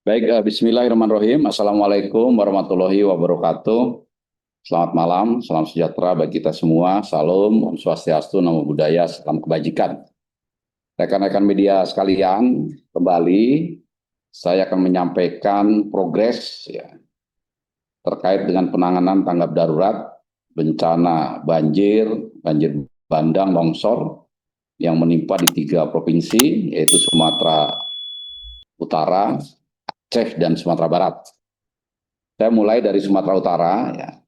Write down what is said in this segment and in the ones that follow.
Baik, bismillahirrahmanirrahim. Assalamualaikum warahmatullahi wabarakatuh. Selamat malam, salam sejahtera bagi kita semua. Salam, Om Swastiastu, Namo Buddhaya, salam kebajikan. Rekan-rekan media sekalian, kembali saya akan menyampaikan progres ya, terkait dengan penanganan tanggap darurat bencana banjir, banjir bandang, longsor yang menimpa di 3 provinsi, yaitu Sumatera Utara, Aceh, dan Sumatera Barat. Saya mulai dari Sumatera Utara, ya.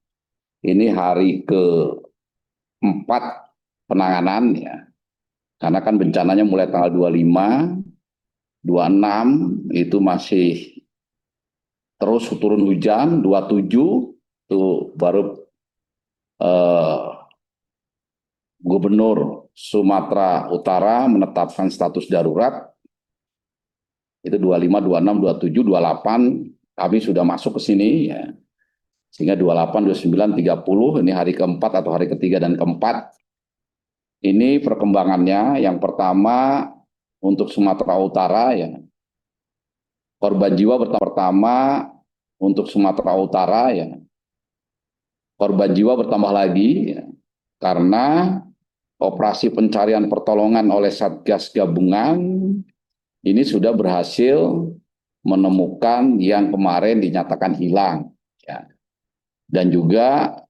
Ini hari keempat penanganan, ya. Karena kan bencananya mulai tanggal 25, 26 itu masih terus turun hujan, 27 itu baru eh, Gubernur Sumatera Utara menetapkan status darurat. Itu 25, 26, 27, 28 kami sudah masuk ke sini, ya. Sehingga 28, 29, 30 ini hari keempat atau hari ketiga dan keempat. Ini perkembangannya. Yang pertama untuk Sumatera Utara, ya, korban jiwa pertama untuk Sumatera Utara, ya, korban jiwa bertambah lagi, ya, karena operasi pencarian pertolongan oleh Satgas Gabungan ini sudah berhasil menemukan yang kemarin dinyatakan hilang, ya. Dan juga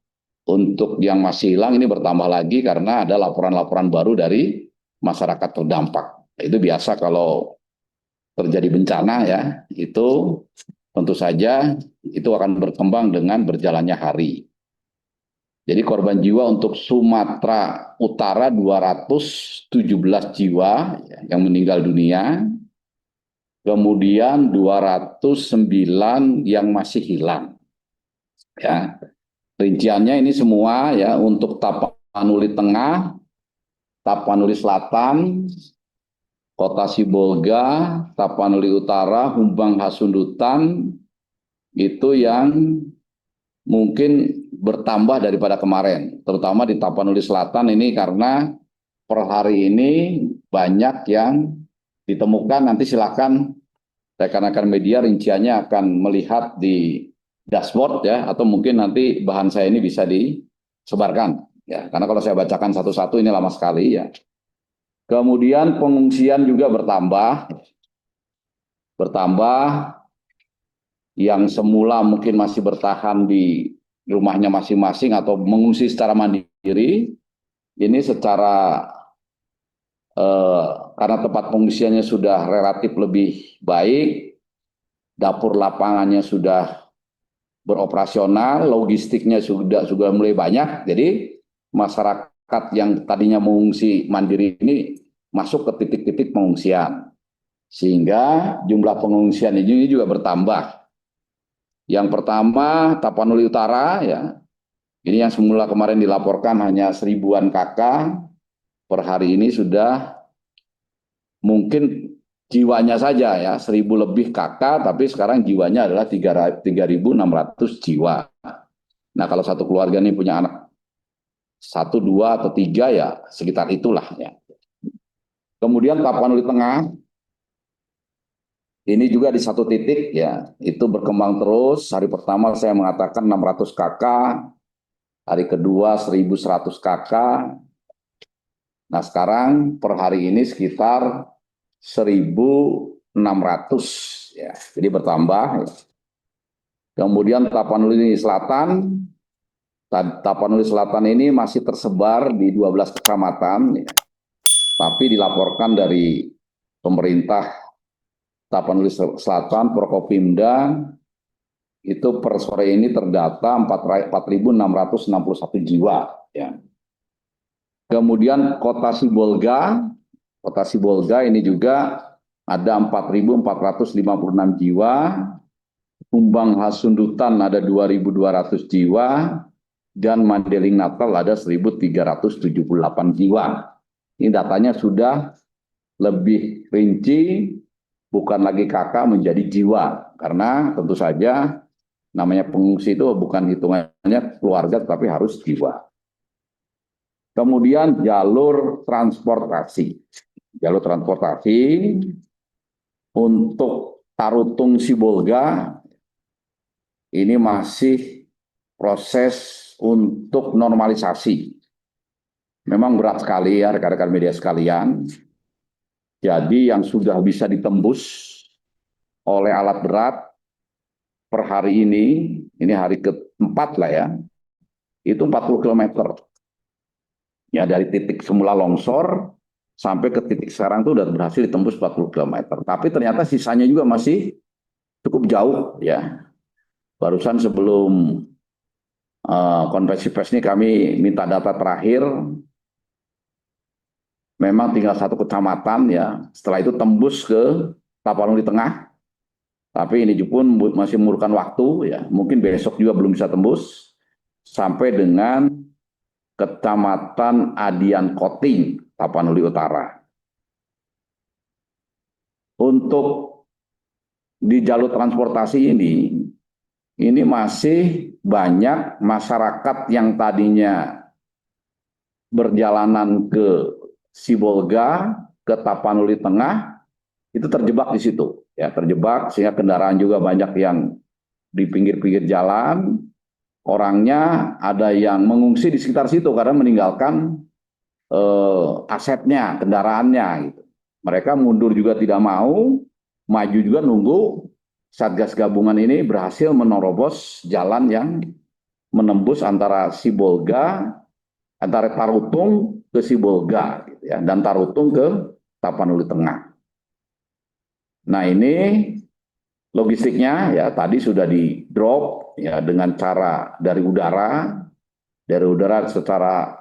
untuk yang masih hilang ini bertambah lagi karena ada laporan-laporan baru dari masyarakat terdampak. Itu biasa kalau terjadi bencana, ya, itu tentu saja itu akan berkembang dengan berjalannya hari. Jadi korban jiwa untuk Sumatera Utara 217 jiwa, ya, yang meninggal dunia, kemudian 209 yang masih hilang. Ya, rinciannya ini semua, ya, untuk Tapanuli Tengah, Tapanuli Selatan, Kota Sibolga, Tapanuli Utara, Humbang Hasundutan, itu yang mungkin bertambah daripada kemarin, terutama di Tapanuli Selatan ini karena per hari ini banyak yang ditemukan. Nanti silakan rekan-rekan media rinciannya akan melihat di dashboard, ya, atau mungkin nanti bahan saya ini bisa disebarkan, ya, karena kalau saya bacakan satu-satu ini lama sekali, ya. Kemudian pengungsian juga bertambah yang semula mungkin masih bertahan di rumahnya masing-masing atau mengungsi secara mandiri, ini secara karena tempat pengungsiannya sudah relatif lebih baik, dapur lapangannya sudah beroperasional, logistiknya sudah mulai banyak, jadi masyarakat yang tadinya mengungsi mandiri ini masuk ke titik-titik pengungsian, sehingga jumlah pengungsian ini juga bertambah. Yang pertama Tapanuli Utara, ya, ini yang semula kemarin dilaporkan hanya 1000-an kakak, per hari ini sudah mungkin jiwanya saja, ya, 1000 lebih kakak, tapi sekarang jiwanya adalah 3.600 jiwa. Nah, kalau satu keluarga ini punya anak 1, 2, atau 3, ya sekitar itulah, ya. Kemudian Tapanuli Tengah, ini juga di satu titik, ya, itu berkembang terus. Hari pertama saya mengatakan 600 kakak, hari kedua 1.100 kakak. Nah, sekarang per hari ini sekitar 1.600, ya, jadi bertambah, ya. Kemudian Tapanuli Selatan, Tapanuli Selatan ini masih tersebar di 12 kecamatan, ya. Tapi dilaporkan dari pemerintah Tapanuli Selatan, Prokopimda, itu per sore ini terdata 4.661 jiwa, ya. Kemudian Kota Sibolga ini juga ada 4.456 jiwa, Humbang Hasundutan ada 2.200 jiwa, dan Mandeling Natal ada 1.378 jiwa. Ini datanya sudah lebih rinci, bukan lagi kakak menjadi jiwa, karena tentu saja namanya pengungsi itu bukan hitungannya keluarga, tapi harus jiwa. Kemudian jalur transportasi untuk Tarutung Sibolga ini masih proses untuk normalisasi. Memang berat sekali ya rekan-rekan media sekalian. Jadi yang sudah bisa ditembus oleh alat berat per hari ini hari keempat lah ya, itu 40 km. Ya dari titik semula longsor sampai ke titik sekarang itu sudah berhasil ditembus 40 km. Tapi ternyata sisanya juga masih cukup jauh ya. Barusan sebelum konferensi pers ini kami minta data terakhir, memang tinggal satu kecamatan ya. Setelah itu tembus ke Tapanuli Tengah. Tapi ini pun masih memerlukan waktu ya. Mungkin besok juga belum bisa tembus sampai dengan Kecamatan Adian Koting, Tapanuli Utara. Untuk di jalur transportasi ini masih banyak masyarakat yang tadinya berjalanan ke Sibolga, ke Tapanuli Tengah, itu terjebak di situ. Ya, terjebak sehingga kendaraan juga banyak yang di pinggir-pinggir jalan. Orangnya ada yang mengungsi di sekitar situ karena meninggalkan asetnya, kendaraannya. Gitu. Mereka mundur juga tidak mau, maju juga nunggu Satgas Gabungan ini berhasil menerobos jalan yang menembus antara Sibolga, antara Tarutung ke Sibolga, gitu ya, dan Tarutung ke Tapanuli Tengah. Nah ini logistiknya ya tadi sudah di drop ya dengan cara dari udara secara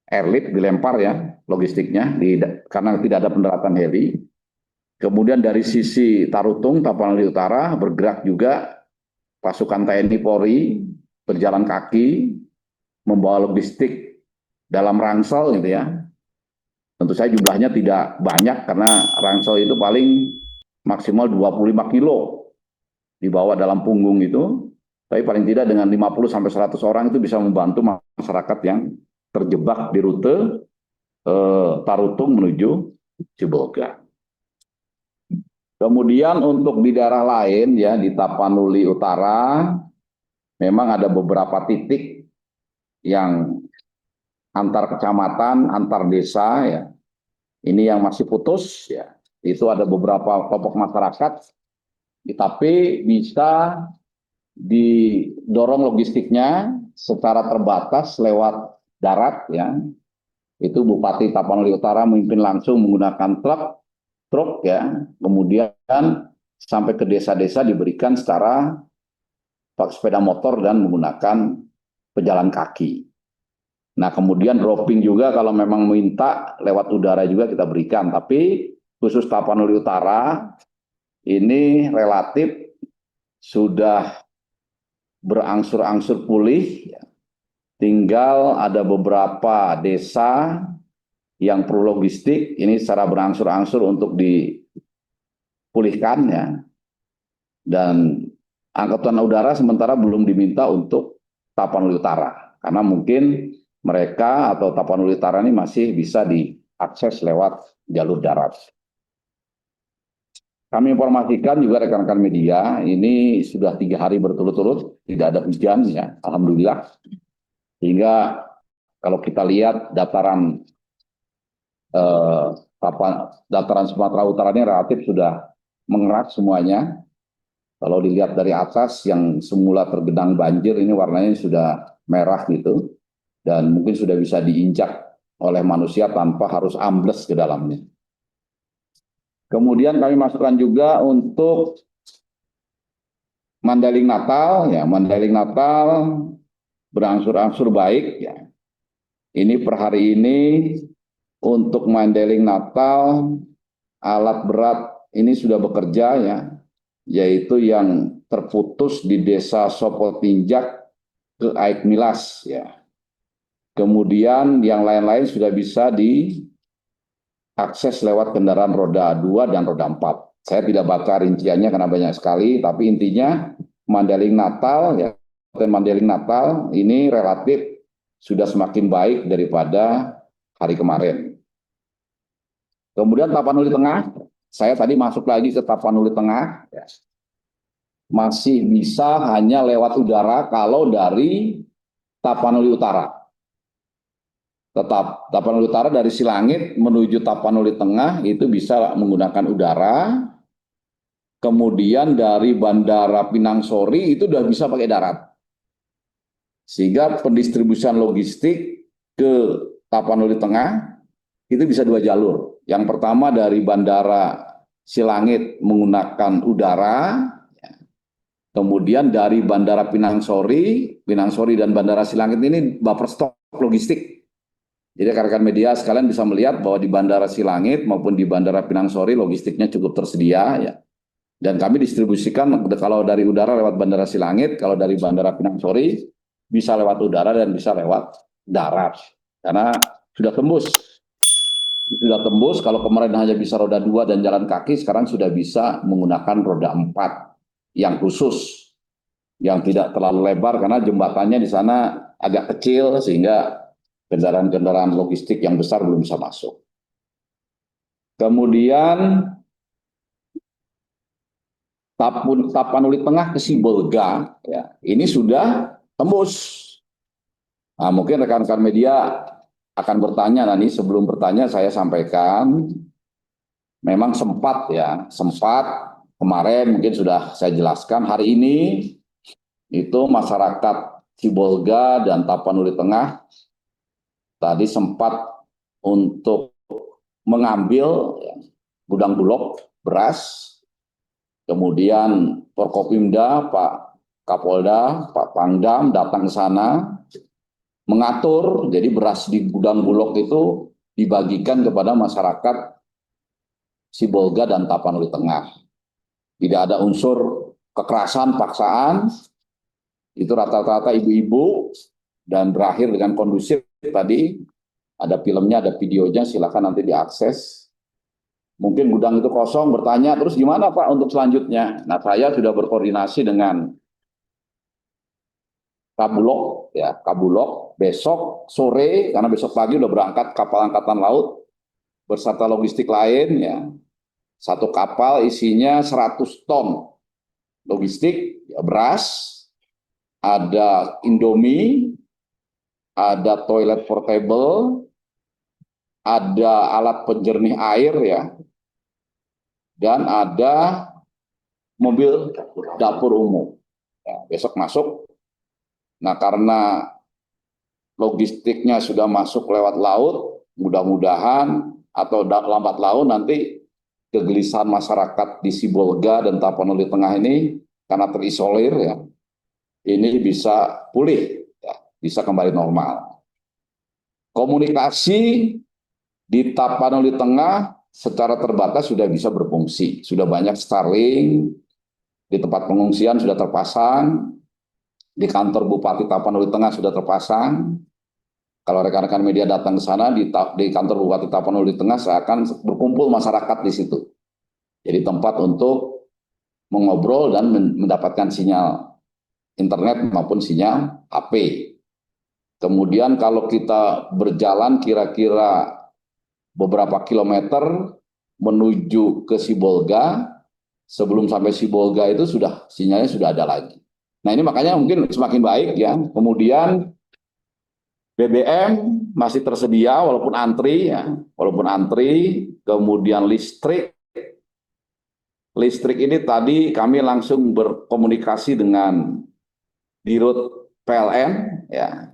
airlift dilempar ya logistiknya karena tidak ada pendaratan heli. Kemudian dari sisi Tarutung Tapanuli Utara bergerak juga pasukan TNI Polri berjalan kaki membawa logistik dalam rangsel gitu ya. Tentu saja jumlahnya tidak banyak karena rangsel itu paling maksimal 25 kilo dibawa dalam punggung itu. Tapi paling tidak dengan 50 sampai 100 orang itu bisa membantu masyarakat yang terjebak di rute Tarutung menuju Sibolga. Kemudian untuk di daerah lain ya di Tapanuli Utara memang ada beberapa titik yang antar kecamatan, antar desa ya. Ini yang masih putus ya. Itu ada beberapa kelompok masyarakat tapi bisa didorong logistiknya secara terbatas lewat darat ya. Itu Bupati Tapanuli Utara memimpin langsung menggunakan truk ya, kemudian sampai ke desa-desa diberikan secara pakai sepeda motor dan menggunakan pejalan kaki. Nah kemudian dropping juga kalau memang minta lewat udara juga kita berikan, tapi khusus Tapanuli Utara ini relatif sudah berangsur-angsur pulih, tinggal ada beberapa desa yang perlu logistik, ini secara berangsur-angsur untuk dipulihkan ya. Dan Angkatan Udara sementara belum diminta untuk Tapanuli Utara, karena mungkin mereka atau Tapanuli Utara ini masih bisa diakses lewat jalur darat. Kami informasikan juga rekan-rekan media, ini sudah 3 hari berturut-turut tidak ada hujan ya, alhamdulillah. Sehingga kalau kita lihat dataran Sumatera Utara ini relatif sudah mengeras semuanya. Kalau dilihat dari atas yang semula tergenang banjir ini warnanya sudah merah gitu, dan mungkin sudah bisa diinjak oleh manusia tanpa harus ambles ke dalamnya. Kemudian kami masukkan juga untuk Mandailing Natal, ya Mandailing Natal berangsur-angsur baik. Ya. Ini per hari ini untuk Mandailing Natal alat berat ini sudah bekerja ya, yaitu yang terputus di Desa Sopotinjak ke Aik Milas ya. Kemudian yang lain-lain sudah bisa diakses lewat kendaraan roda 2 dan roda 4. Saya tidak baca rinciannya karena banyak sekali, tapi intinya Mandailing Natal ya, Mandailing Natal ini relatif sudah semakin baik daripada hari kemarin. Kemudian Tapanuli Tengah, saya tadi masuk lagi ke Tapanuli Tengah, ya, masih bisa hanya lewat udara kalau dari Tapanuli Utara. Tetap Tapanuli Utara dari Silangit menuju Tapanuli Tengah itu bisa menggunakan udara. Kemudian dari Bandara Pinang Sori itu udah bisa pakai darat. Sehingga pendistribusian logistik ke Tapanuli Tengah itu bisa dua jalur. Yang pertama dari Bandara Silangit menggunakan udara, kemudian dari Bandara Pinang Sori dan Bandara Silangit ini buffer stok logistik. Jadi rekan-rekan media sekalian bisa melihat bahwa di Bandara Silangit maupun di Bandara Pinang Sori logistiknya cukup tersedia, ya. Dan kami distribusikan kalau dari udara lewat Bandara Silangit, kalau dari Bandara Pinang Sori bisa lewat udara dan bisa lewat darat. Karena sudah tembus. Sudah tembus, kalau kemarin hanya bisa roda 2 dan jalan kaki, sekarang sudah bisa menggunakan roda 4 yang khusus, yang tidak terlalu lebar karena jembatannya di sana agak kecil sehingga kendaraan-kendaraan logistik yang besar belum bisa masuk. Kemudian Tapanuli Tengah ke Sibolga, ya, ini sudah tembus. Nah, mungkin rekan-rekan media akan bertanya, nanti sebelum bertanya saya sampaikan, memang sempat kemarin mungkin sudah saya jelaskan, hari ini itu masyarakat Sibolga dan Tapanuli Tengah tadi sempat untuk mengambil, ya, gudang Bulog beras, kemudian Forkopimda, Pak Kapolda, Pak Pangdam datang ke sana mengatur, jadi beras di gudang Bulog itu dibagikan kepada masyarakat Sibolga dan Tapanuli Tengah. Tidak ada unsur kekerasan, paksaan, itu rata-rata ibu-ibu, dan berakhir dengan kondusif. Tadi ada filmnya, ada videonya, silakan nanti diakses. Mungkin gudang itu kosong, bertanya, terus gimana Pak untuk selanjutnya? Nah, saya sudah berkoordinasi dengan Kabulok, ya, Kabulok besok sore, karena besok pagi udah berangkat kapal angkatan laut beserta logistik lain, ya. Satu kapal isinya 100 ton logistik, ya, beras, ada Indomie, ada toilet portable, ada alat penjernih air, ya, dan ada mobil dapur umum. Ya, besok masuk. Nah, karena logistiknya sudah masuk lewat laut, mudah-mudahan atau lambat laun nanti kegelisahan masyarakat di Sibolga dan Tapanuli Tengah ini karena terisolir, ya, ini bisa pulih, ya, bisa kembali normal. Komunikasi di Tapanuli Tengah secara terbatas sudah bisa berfungsi, sudah banyak Starlink di tempat pengungsian sudah terpasang, di kantor Bupati Tapanuli Tengah sudah terpasang. Kalau rekan-rekan media datang ke sana di kantor Bupati Tapanuli Tengah, saya akan berkumpul masyarakat di situ. Jadi tempat untuk mengobrol dan mendapatkan sinyal internet maupun sinyal HP. Kemudian kalau kita berjalan kira-kira beberapa kilometer menuju ke Sibolga, sebelum sampai Sibolga itu sinyalnya sudah ada lagi. Nah, ini makanya mungkin semakin baik, ya. Kemudian BBM masih tersedia walaupun antri, ya, kemudian listrik ini tadi kami langsung berkomunikasi dengan Dirut PLN, ya.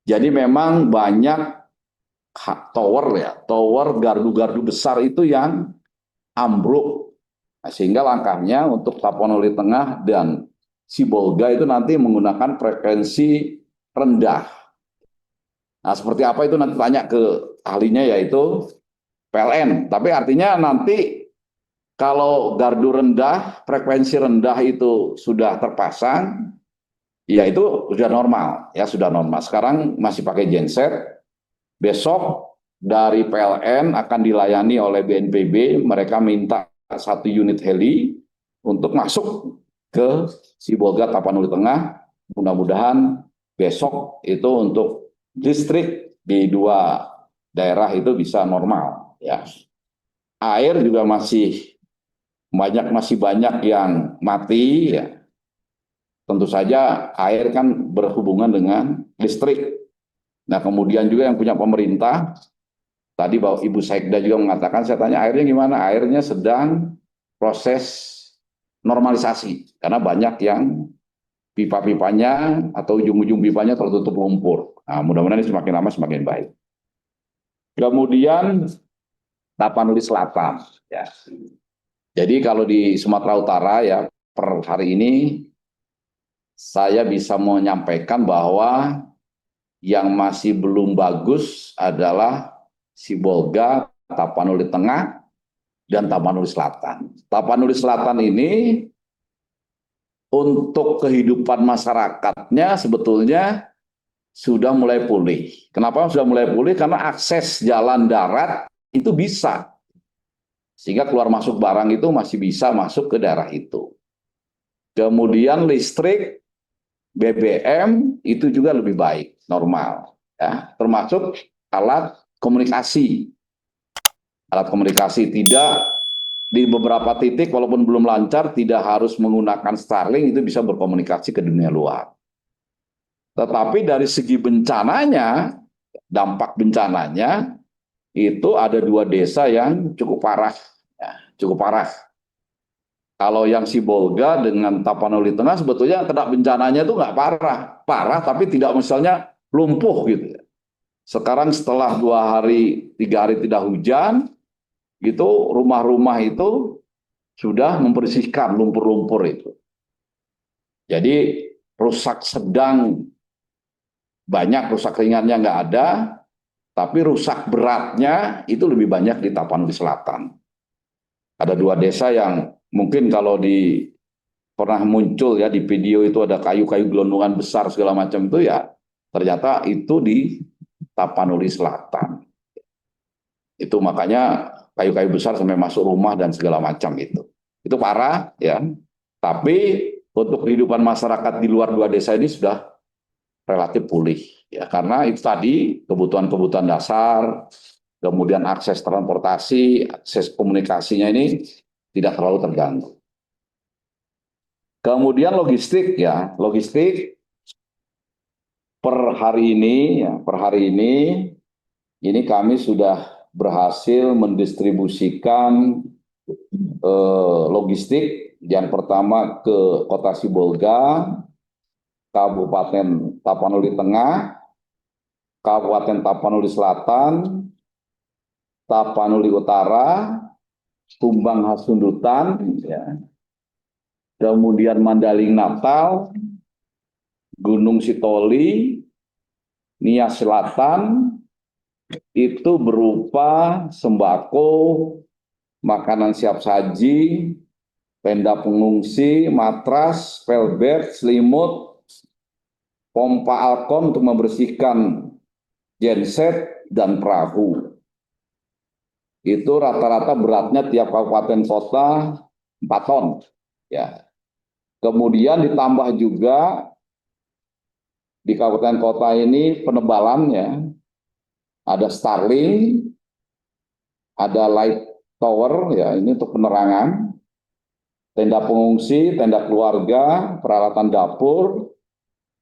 Jadi memang banyak tower gardu-gardu besar itu yang ambruk. Nah, sehingga langkahnya untuk Tapanuli Tengah dan Sibolga itu nanti menggunakan frekuensi rendah. Nah, seperti apa itu nanti tanya ke ahlinya, yaitu PLN. Tapi artinya nanti kalau gardu rendah, frekuensi rendah itu sudah terpasang, ya itu sudah normal, ya, sudah normal. Sekarang masih pakai genset. Besok dari PLN akan dilayani oleh BNPB, mereka minta 1 unit heli untuk masuk ke Sibolga Tapanuli Tengah. Mudah-mudahan besok itu untuk listrik di dua daerah itu bisa normal, ya. Air juga masih banyak yang mati ya. Tentu saja air kan berhubungan dengan listrik. Nah, kemudian juga yang punya pemerintah, tadi bahwa Ibu Sekda juga mengatakan, saya tanya airnya gimana? Airnya sedang proses normalisasi, karena banyak yang pipa-pipanya atau ujung-ujung pipanya tertutup lumpur. Nah, mudah-mudahan ini semakin lama semakin baik. Kemudian Tapanuli Selatan. Ya. Jadi kalau di Sumatera Utara ya per hari ini saya bisa menyampaikan bahwa yang masih belum bagus adalah Sibolga, Tapanuli Tengah, dan Tapanuli Selatan. Tapanuli Selatan ini untuk kehidupan masyarakatnya sebetulnya sudah mulai pulih. Kenapa sudah mulai pulih? Karena akses jalan darat itu bisa. Sehingga keluar masuk barang itu masih bisa masuk ke daerah itu. Kemudian listrik, BBM itu juga lebih baik, normal. Ya, termasuk alat komunikasi. Alat komunikasi tidak di beberapa titik walaupun belum lancar tidak harus menggunakan Starlink, itu bisa berkomunikasi ke dunia luar. Tetapi dari segi bencananya, dampak bencananya itu ada 2 desa yang cukup parah, ya, cukup parah. Kalau yang Sibolga dengan Tapanuli Tengah sebetulnya kena bencananya itu nggak parah, parah tapi tidak misalnya lumpuh gitu. Sekarang setelah 2 hari, 3 hari tidak hujan, gitu rumah-rumah itu sudah membersihkan lumpur-lumpur itu. Jadi rusak sedang banyak, rusak ringannya nggak ada, tapi rusak beratnya itu lebih banyak di Tapanuli Selatan. Ada 2 desa yang mungkin kalau pernah muncul ya di video itu ada kayu-kayu gelondongan besar segala macam itu ya ternyata itu di Tapanuli Selatan. Itu makanya kayu-kayu besar sampai masuk rumah dan segala macam itu. Itu parah ya. Tapi untuk kehidupan masyarakat di luar 2 desa ini sudah relatif pulih ya karena itu tadi kebutuhan-kebutuhan dasar, kemudian akses transportasi, akses komunikasinya ini tidak terlalu terganggu. Kemudian logistik ya, logistik per hari ini kami sudah berhasil mendistribusikan logistik yang pertama ke Kota Sibolga, Kabupaten Tapanuli Tengah, Kabupaten Tapanuli Selatan, Tapanuli Utara, Kumbang Hasundutan, ya, kemudian Mandaling Natal, Gunung Sitoli, Nias Selatan, itu berupa sembako, makanan siap saji, tenda pengungsi, matras, velbet, selimut, pompa alkon untuk membersihkan genset, dan perahu. Itu rata-rata beratnya tiap kabupaten kota 4 ton. Ya. Kemudian ditambah juga di kabupaten kota ini penebalannya ada Starlink, ada light tower ya ini untuk penerangan, tenda pengungsi, tenda keluarga, peralatan dapur,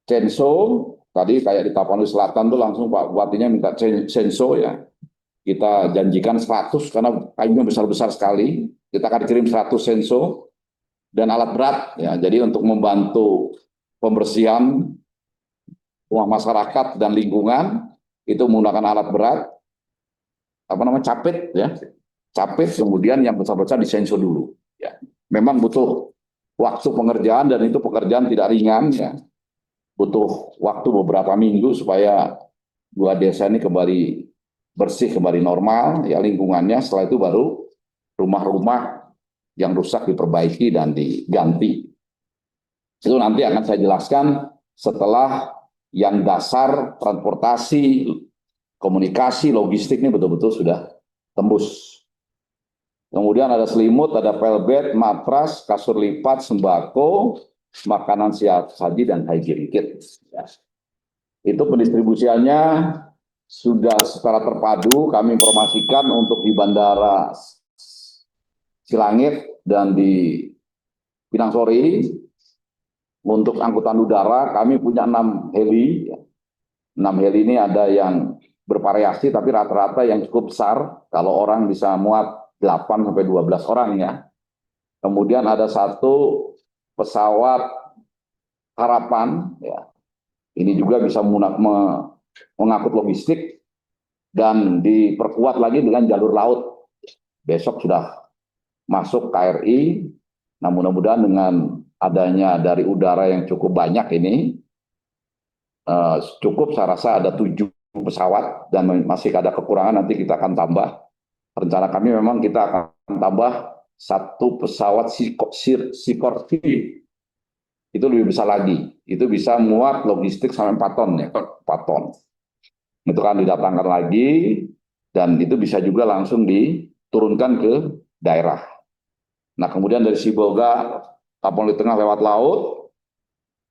censo. Tadi kayak di Tapanuli Selatan tuh langsung Pak Bupatinya minta censo ya. Kita janjikan 100 karena kayunya besar-besar sekali. Kita akan kirim 100 censo dan alat berat ya. Jadi untuk membantu pembersihan rumah masyarakat dan lingkungan itu menggunakan alat berat capit ya. Capit kemudian yang besar-besar disenso dulu ya. Memang butuh waktu pengerjaan dan itu pekerjaan tidak ringan ya. Butuh waktu beberapa minggu supaya 2 desa ini kembali bersih, kembali normal ya lingkungannya. Setelah itu baru rumah-rumah yang rusak diperbaiki dan diganti. Itu nanti akan saya jelaskan setelah yang dasar transportasi, komunikasi, logistik ini betul-betul sudah tembus. Kemudian ada selimut, ada velbet, matras, kasur lipat, sembako, makanan siap saji, dan hygiene kit. Itu pendistribusiannya sudah secara terpadu kami informasikan untuk di Bandara Silangit dan di Pinang Sori. Untuk angkutan udara kami punya 6 heli. 6 heli ini ada yang bervariasi tapi rata-rata yang cukup besar. Kalau orang bisa muat 8 sampai 12 orang ya. Kemudian ada 1 pesawat harapan ya. Ini juga bisa mengangkut logistik dan diperkuat lagi dengan jalur laut. Besok sudah masuk KRI. Nah, mudah-mudahan dengan adanya dari udara yang cukup banyak ini cukup, saya rasa ada 7 pesawat dan masih ada kekurangan, nanti kita akan tambah. Rencana kami memang kita akan tambah 1 pesawat Sikorsky. Itu lebih besar lagi. Itu bisa muat logistik sampai 4 ton ya, 4 ton. Itu kan didatangkan lagi dan itu bisa juga langsung diturunkan ke daerah. Nah, kemudian dari Sibolga, Tapanuli Tengah lewat laut.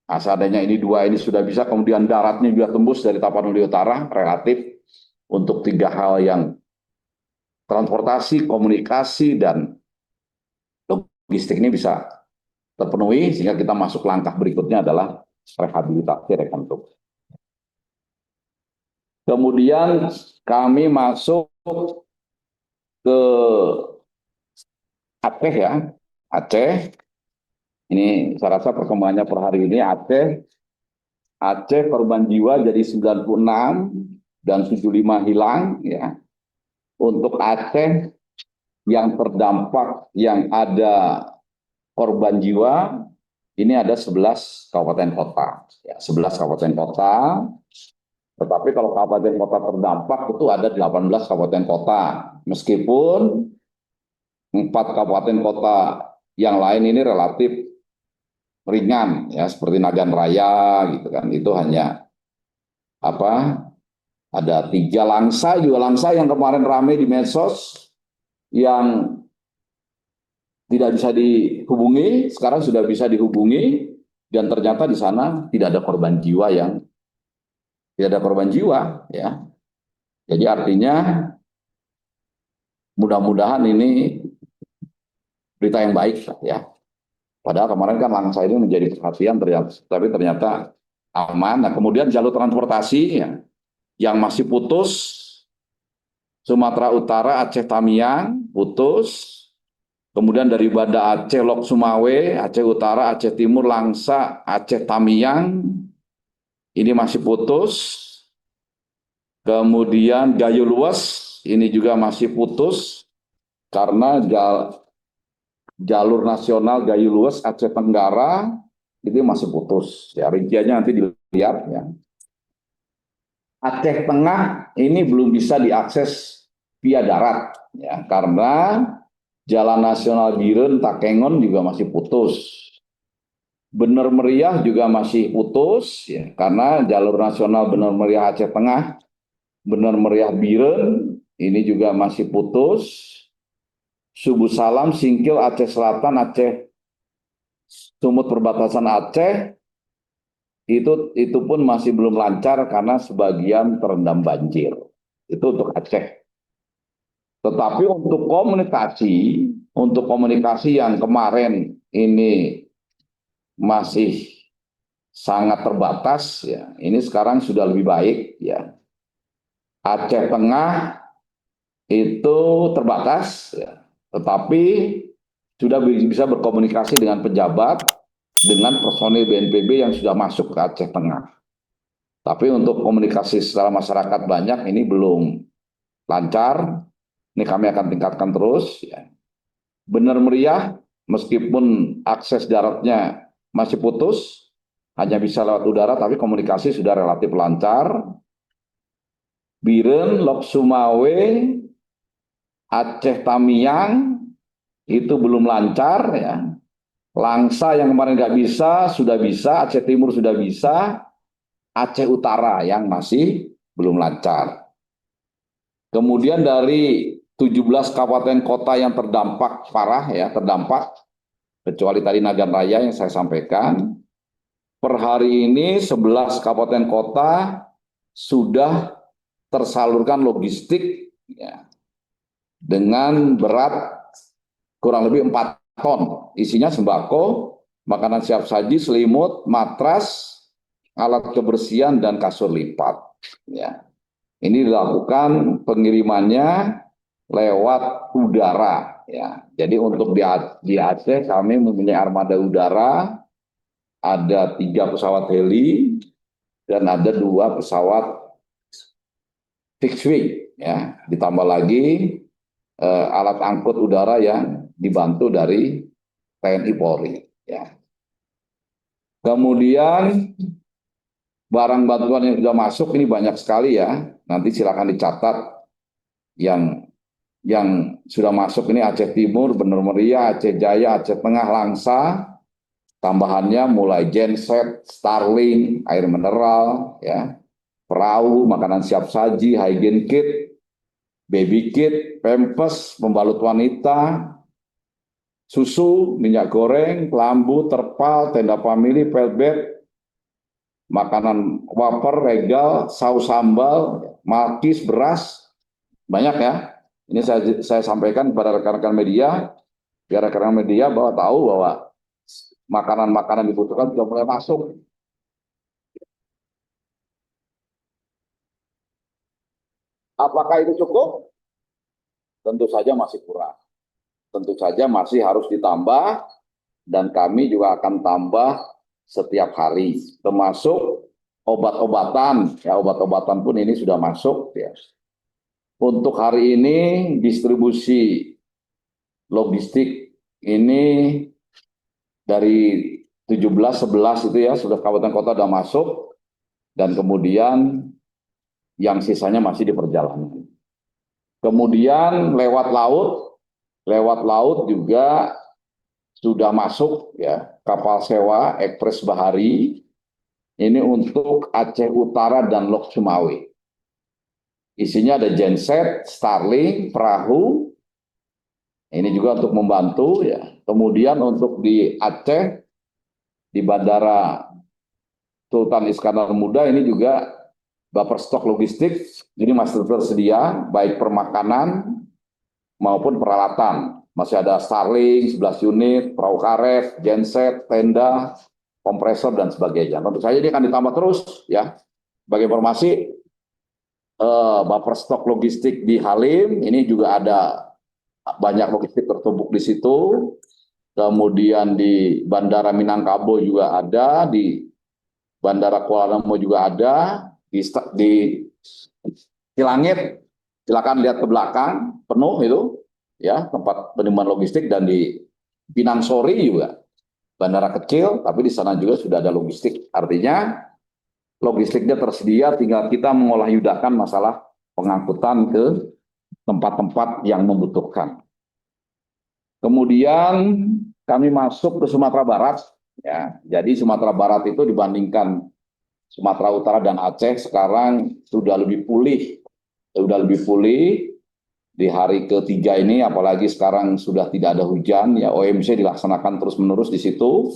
Nah, seandainya ini 2 ini sudah bisa, kemudian daratnya juga tembus dari Tapanuli Utara, relatif untuk 3 hal yang transportasi, komunikasi, dan logistik ini bisa terpenuhi, sehingga kita masuk langkah berikutnya adalah rehabilitasi rekonstruksi. Kemudian kami masuk ke Aceh ya, Aceh. Ini saya rasa perkembangannya per hari ini Aceh korban jiwa jadi 96 dan 75 hilang ya. Untuk Aceh yang terdampak yang ada korban jiwa ini ada 11 kabupaten kota ya, 11 kabupaten kota. Tetapi kalau kabupaten kota terdampak itu ada 18 kabupaten kota. Meskipun 4 kabupaten kota yang lain ini relatif ringan ya, seperti Nagan Raya gitu kan, itu hanya ada 3 Langsa, juga Langsa yang kemarin ramai di medsos yang tidak bisa dihubungi, sekarang sudah bisa dihubungi dan ternyata di sana tidak ada korban jiwa ya. Jadi artinya mudah-mudahan ini berita yang baik ya. Padahal kemarin kan Langsa ini menjadi perhatian, tapi ternyata aman. Nah, kemudian jalur transportasi ya, yang masih putus, Sumatera Utara, Aceh Tamiang, putus. Kemudian dari Banda Aceh, Lok Sumawe, Aceh Utara, Aceh Timur, Langsa, Aceh Tamiang, ini masih putus. Kemudian Gayo Luas, ini juga masih putus, karena jalur nasional Gayo Luas Aceh Tenggara itu masih putus. Ya, rinciannya nanti dilihat ya. Aceh Tengah ini belum bisa diakses via darat ya, karena Jalan Nasional Biren Takengon juga masih putus. Bener Meriah juga masih putus ya, karena jalur nasional Bener Meriah Aceh Tengah, Bener Meriah Biren ini juga masih putus. Subuh Salam, Singkil, Aceh Selatan, Aceh Sumut perbatasan Aceh itu pun masih belum lancar karena sebagian terendam banjir. Itu untuk Aceh. Tetapi untuk komunikasi yang kemarin ini masih sangat terbatas ya. Ini sekarang sudah lebih baik ya. Aceh Tengah itu terbatas ya, tetapi sudah bisa berkomunikasi dengan pejabat, dengan personil BNPB yang sudah masuk ke Aceh Tengah. Tapi untuk komunikasi secara masyarakat banyak ini belum lancar. Ini kami akan tingkatkan terus. Ya. Benar Meriah, meskipun akses daratnya masih putus, hanya bisa lewat udara, tapi komunikasi sudah relatif lancar. Biren, Lok Sumawe, Aceh Tamiang, itu belum lancar ya. Langsa yang kemarin nggak bisa, sudah bisa. Aceh Timur sudah bisa. Aceh Utara yang masih belum lancar. Kemudian dari 17 kabupaten kota yang terdampak parah ya, kecuali tadi Nagan Raya yang saya sampaikan, per hari ini 11 kabupaten kota sudah tersalurkan logistik ya, dengan berat kurang lebih 4 ton. Isinya sembako, makanan siap saji, selimut, matras, alat kebersihan, dan kasur lipat. Ya. Ini dilakukan pengirimannya lewat udara. Ya. Jadi untuk di Aceh kami mempunyai armada udara, ada 3 pesawat heli, dan ada 2 pesawat fixed wing. Ya. Ditambah lagi alat angkut udara yang dibantu dari TNI Polri. Ya. Kemudian barang bantuan yang sudah masuk ini banyak sekali ya. Nanti silakan dicatat yang sudah masuk ini: Aceh Timur, Bener Meriah, Aceh Jaya, Aceh Tengah, Langsa. Tambahannya mulai genset, Starlink, air mineral, ya, perahu, makanan siap saji, hygiene kit, baby kit, pampers, pembalut wanita, susu, minyak goreng, lambu, terpal, tenda famili, pelbet, makanan wafer, regal, saus sambal, malkis, beras, banyak ya. Ini saya sampaikan kepada rekan-rekan media, biar rekan-rekan media bahwa tahu bahwa makanan-makanan dibutuhkan sudah mulai masuk. Apakah itu cukup? Tentu saja masih kurang. Tentu saja masih harus ditambah, dan kami juga akan tambah setiap hari, termasuk obat-obatan. Ya, obat-obatan pun ini sudah masuk. Ya. Untuk hari ini distribusi logistik ini dari 17-11 itu ya, sudah kabupaten kota sudah masuk, dan kemudian yang sisanya masih di perjalanan. Kemudian lewat laut juga sudah masuk ya, kapal sewa Ekspres Bahari ini untuk Aceh Utara dan Lok Sumawe. Isinya ada genset, Starlink, perahu. Ini juga untuk membantu ya. Kemudian untuk di Aceh, di Bandara Sultan Iskandar Muda ini juga buffer stok logistik, jadi masih tersedia baik permakanan maupun peralatan. Masih ada Starlink 11 unit, perahu karet, genset, tenda, kompresor, dan sebagainya. Tentu saja ini akan ditambah terus ya. Sebagai informasi, buffer stok logistik di Halim ini juga ada banyak logistik tertumpuk di situ. Kemudian di Bandara Minangkabau juga ada, di Bandara Kuala Namu juga ada, di Cilangit silakan lihat ke belakang penuh itu ya, tempat penimbunan logistik. Dan di Pinang Sori juga bandara kecil, tapi di sana juga sudah ada logistik. Artinya logistiknya tersedia, tinggal kita mengolah yudakan masalah pengangkutan ke tempat-tempat yang membutuhkan. Kemudian kami masuk ke Sumatera Barat. Ya, jadi Sumatera Barat itu dibandingkan Sumatera Utara dan Aceh sekarang sudah lebih pulih. Di hari ketiga ini, apalagi sekarang sudah tidak ada hujan, ya OMC dilaksanakan terus-menerus di situ.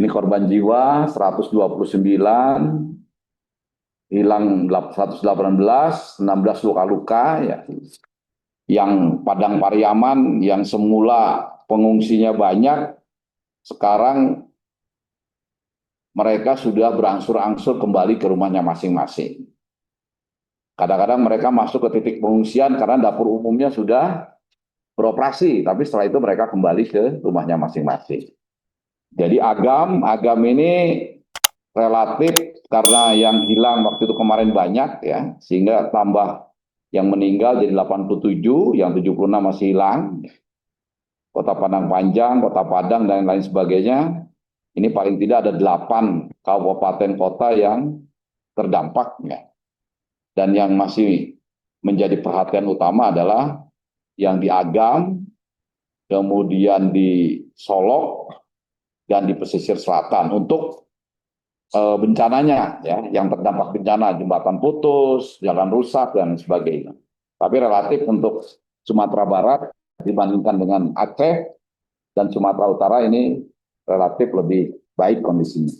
Ini korban jiwa 129, hilang 118, 16 luka-luka ya. Yang Padang Pariaman yang semula pengungsinya banyak, sekarang mereka sudah berangsur-angsur kembali ke rumahnya masing-masing. Kadang-kadang mereka masuk ke titik pengungsian karena dapur umumnya sudah beroperasi, tapi setelah itu mereka kembali ke rumahnya masing-masing. Jadi agam ini relatif karena yang hilang waktu itu kemarin banyak ya, sehingga tambah yang meninggal jadi 87, yang 76 masih hilang. Kota Padang Panjang, Kota Padang, dan lain sebagainya. Ini paling tidak ada 8 kabupaten kota yang terdampak. Ya. Dan yang masih menjadi perhatian utama adalah yang di Agam, kemudian di Solok, dan di pesisir selatan. Untuk bencananya, ya, yang terdampak bencana, jembatan putus, jalan rusak, dan sebagainya. Tapi relatif untuk Sumatera Barat dibandingkan dengan Aceh dan Sumatera Utara ini relatif lebih baik kondisinya.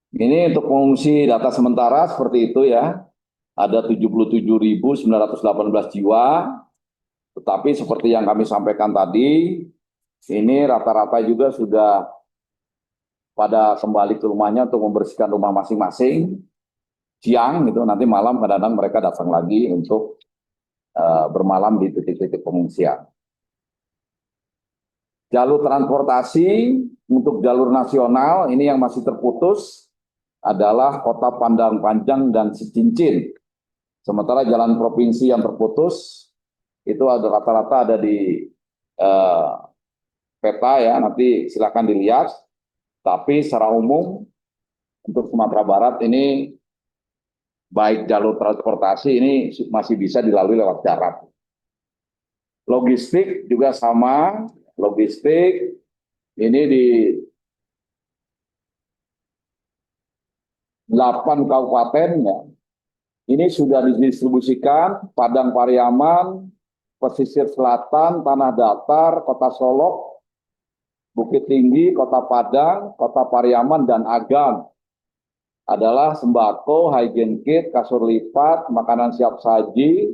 Ini untuk pengungsi data sementara seperti itu ya. Ada 77.918 jiwa, Tetapi seperti yang kami sampaikan tadi, ini rata-rata juga sudah pada kembali ke rumahnya untuk membersihkan rumah masing-masing. Siang gitu, nanti malam kadang-kadang mereka datang lagi untuk bermalam di titik-titik pengungsian. Jalur transportasi untuk jalur nasional ini yang masih terputus adalah Kota Pandang Panjang dan Cicincin. Sementara jalan provinsi yang terputus itu ada rata-rata ada di peta ya, nanti silakan dilihat. Tapi secara umum untuk Sumatera Barat ini baik jalur transportasi ini masih bisa dilalui lewat darat. Logistik juga sama, logistik ini di 8 kabupaten ya. Ini sudah didistribusikan Padang Pariaman, Pesisir Selatan, Tanah Datar, Kota Solok, Bukit Tinggi, Kota Padang, Kota Pariaman, dan Agam. Adalah sembako, hygiene kit, kasur lipat, makanan siap saji,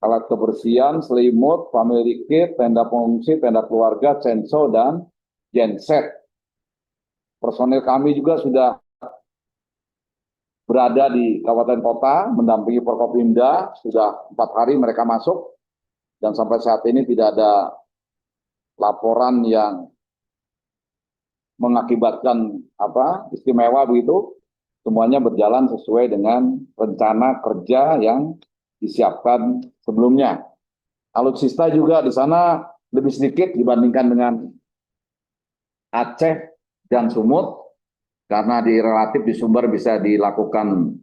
alat kebersihan, selimut, family kit, tenda pengungsi, tenda keluarga, censo, dan genset. Personil kami juga sudah berada di kabupaten kota, mendampingi Forkopimda, sudah 4 hari mereka masuk, dan sampai saat ini tidak ada laporan yang mengakibatkan istimewa begitu. Semuanya berjalan sesuai dengan rencana kerja yang disiapkan sebelumnya. Alutsista juga di sana lebih sedikit dibandingkan dengan Aceh dan Sumut, karena relatif di Sumber bisa dilakukan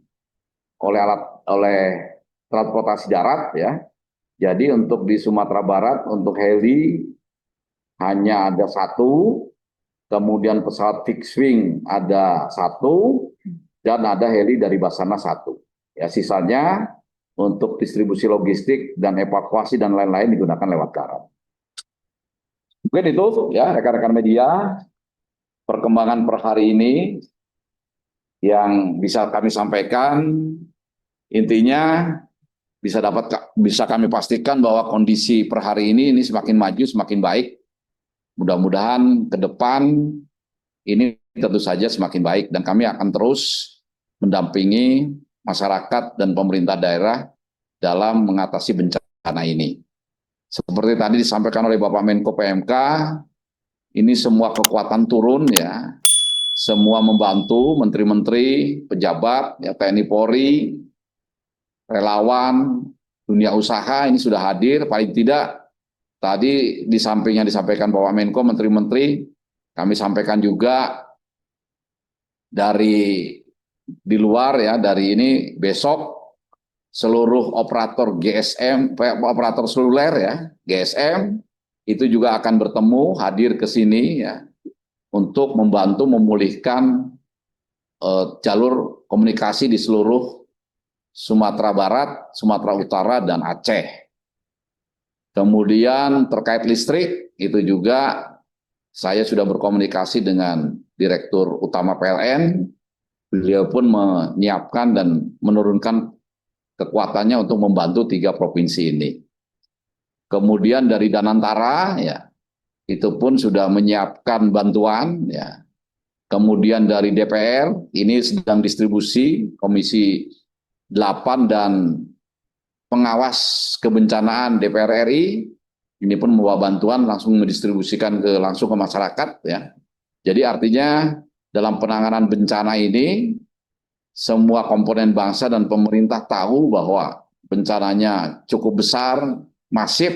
oleh transportasi darat ya. Jadi untuk di Sumatera Barat untuk heli hanya ada 1, kemudian pesawat fixed wing ada 1, dan ada heli dari Basarnas 1. Ya, sisanya untuk distribusi logistik dan evakuasi dan lain-lain digunakan lewat darat. Mungkin itu ya rekan-rekan media perkembangan per hari ini yang bisa kami sampaikan. Intinya bisa kami pastikan bahwa kondisi per hari ini semakin maju, semakin baik. Mudah-mudahan ke depan ini tentu saja semakin baik, dan kami akan terus mendampingi masyarakat dan pemerintah daerah dalam mengatasi bencana ini. Seperti tadi disampaikan oleh Bapak Menko PMK, ini semua kekuatan turun ya, semua membantu menteri-menteri, pejabat, ya, TNI Polri, relawan, dunia usaha ini sudah hadir. Paling tidak tadi di sampingnya disampaikan Bapak Menko, menteri-menteri, kami sampaikan juga di luar ya, dari ini besok seluruh operator GSM, operator seluler ya, GSM itu juga akan bertemu, hadir ke sini ya, untuk membantu memulihkan jalur komunikasi di seluruh Sumatera Barat, Sumatera Utara, dan Aceh. Kemudian terkait listrik, itu juga saya sudah berkomunikasi dengan Direktur Utama PLN, beliau pun menyiapkan dan menurunkan kekuatannya untuk membantu 3 provinsi ini. Kemudian dari Danantara, ya, itu pun sudah menyiapkan bantuan, ya. Kemudian dari DPR, ini sedang distribusi, Komisi 8 dan pengawas kebencanaan DPR RI, ini pun membawa bantuan langsung mendistribusikan langsung ke masyarakat, ya. Jadi artinya dalam penanganan bencana ini, semua komponen bangsa dan pemerintah tahu bahwa bencananya cukup besar, masif,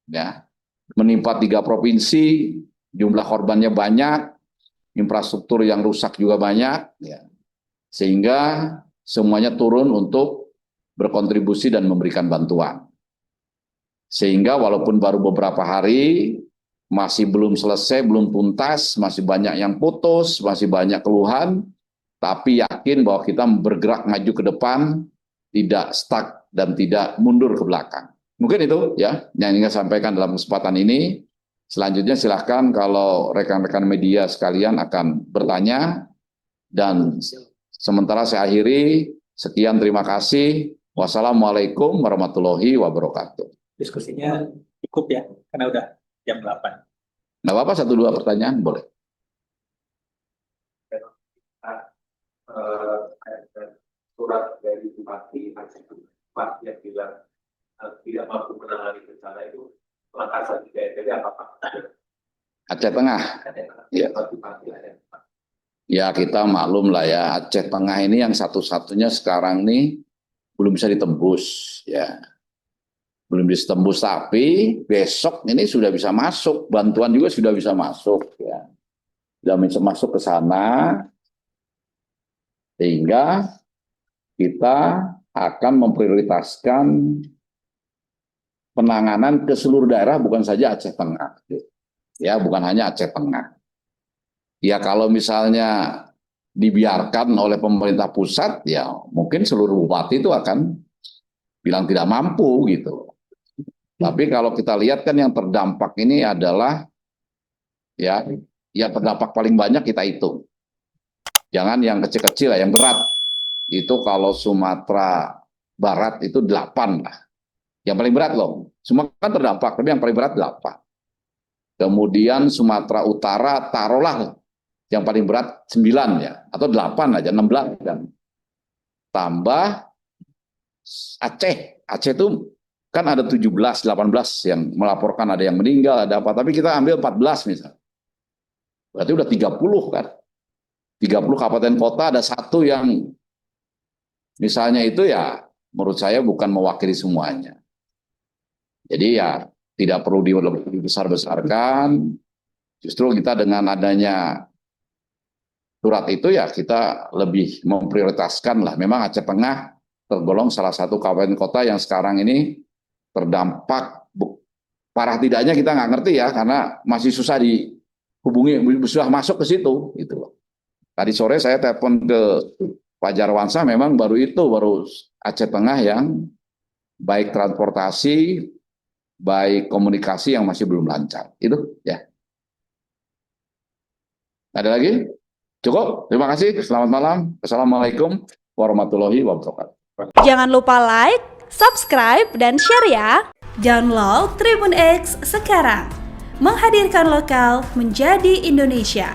ya, menimpa 3 provinsi, jumlah korbannya banyak, infrastruktur yang rusak juga banyak, ya, sehingga semuanya turun untuk berkontribusi dan memberikan bantuan. Sehingga walaupun baru beberapa hari, masih belum selesai, belum tuntas, masih banyak yang putus, masih banyak keluhan, tapi yakin bahwa kita bergerak maju ke depan, tidak stuck dan tidak mundur ke belakang. Mungkin itu ya yang ingin saya sampaikan dalam kesempatan ini. Selanjutnya silahkan kalau rekan-rekan media sekalian akan bertanya, dan sementara saya akhiri. Sekian, terima kasih. Wassalamualaikum warahmatullahi wabarakatuh. Diskusinya Cukup ya, karena udah jam 8. Nggak apa-apa, 1-2 pertanyaan boleh. Ada surat dari Bupati Aceh Pak yang bilang tidak mampu menangani bencana itu langkah selanjutnya. Jadi apa? Aceh Tengah. Ya. Ya kita maklum lah ya, Aceh Tengah ini yang satu-satunya sekarang nih belum bisa ditembus ya. Belum bisa tembus, tapi besok ini sudah bisa masuk, bantuan juga sudah bisa masuk ya. Sudah bisa masuk ke sana, sehingga kita akan memprioritaskan penanganan ke seluruh daerah, bukan saja Aceh Tengah. Ya, bukan hanya Aceh Tengah. Ya kalau misalnya dibiarkan oleh pemerintah pusat, ya mungkin seluruh bupati itu akan bilang tidak mampu gitu. Tapi kalau kita lihat kan yang terdampak ini adalah ya yang terdampak paling banyak kita hitung. Jangan yang kecil-kecil lah, yang berat. Itu kalau Sumatera Barat itu 8 lah. Yang paling berat loh. Semua kan terdampak, tapi yang paling berat 8. Kemudian Sumatera Utara taruhlah yang paling berat 9 ya, atau 8 aja, 16 kan. Tambah Aceh. Aceh itu kan ada 17, 18 yang melaporkan ada yang meninggal, ada apa. Tapi kita ambil 14 misalnya. Berarti udah 30 kan. 30 kabupaten kota ada satu yang misalnya itu ya menurut saya bukan mewakili semuanya. Jadi ya tidak perlu dibesar-besarkan. Justru kita dengan adanya surat itu ya kita lebih memprioritaskan lah. Memang Aceh Tengah tergolong salah satu kabupaten kota yang sekarang ini terdampak parah tidaknya kita nggak ngerti ya, karena masih susah dihubungi, susah masuk ke situ gitu loh. Tadi sore saya telepon ke Pak Jarwansyah, memang baru Aceh Tengah yang baik transportasi, baik komunikasi yang masih belum lancar. Itu ya. Ada lagi? Cukup? Terima kasih. Selamat malam. Assalamualaikum warahmatullahi wabarakatuh. Jangan lupa like, subscribe, dan share ya. Download Tribun X sekarang. Menghadirkan lokal menjadi Indonesia.